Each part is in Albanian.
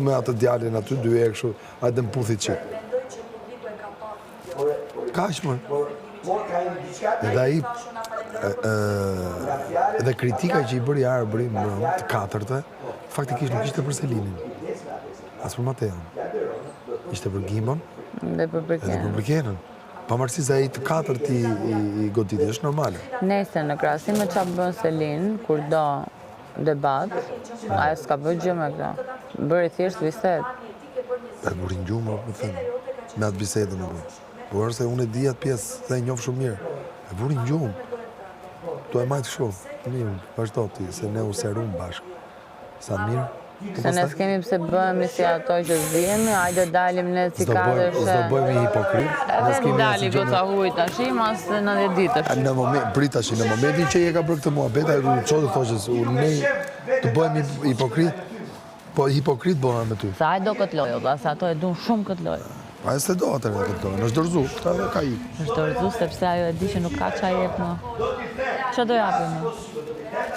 me atë djalin aty, 2 herë kështu, hajde mputhi çik. Kaq më. Edhe ai edhe kritika që i bëri Arbëri në të katërtë, faktikisht nuk ishte për Selinin. As për Mateon. Ishte për Gimbon Dhe për Brikenën. Pavarësisht se ai të katërt i goditi, është normale. Nesër në krahasim me çfarë bën Selin, kur do debat, ajo s'ka bërë gjë me këtë. Bëri thjesht bisedë. E buri ngjumë, më thënë, me atë bisedën e bërë. Por se unë e di atë pjesë dhe e njoh shumë mirë. E buri ngjumë. Tu e majtë kështu. Mirë, vazhdo ti, se ne u serum bashkë. Sa mirë. Se ne s'kemi pse bëhemi si ato që zihemi, hajde dalim ne si katër. S'do bëhemi hipokrit. Edhe dali goca huj tash, mas 90 ditësh. Në moment, prit tash, në momentin që je ka bërë këtë muhabet, ai u çon të thoshës, ne të bëhemi hipokrit, po hipokrit bëhen me ty. Sa ai do këtë lojë, valla, se ato e duan shumë këtë lojë. Ai s'e do atë këtë lojë, është dorzu, këta dhe ka i. Është dorzu sepse ajo e di që nuk ka çfarë jep më. Çfarë do japim?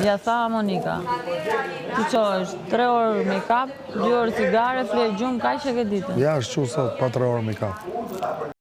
Ja tha Monika. Ti çosh 3 orë make-up, 2 orë cigare, fle gjumë, kaq e ke ditën. Ja, është çu sot pa 3 orë make-up.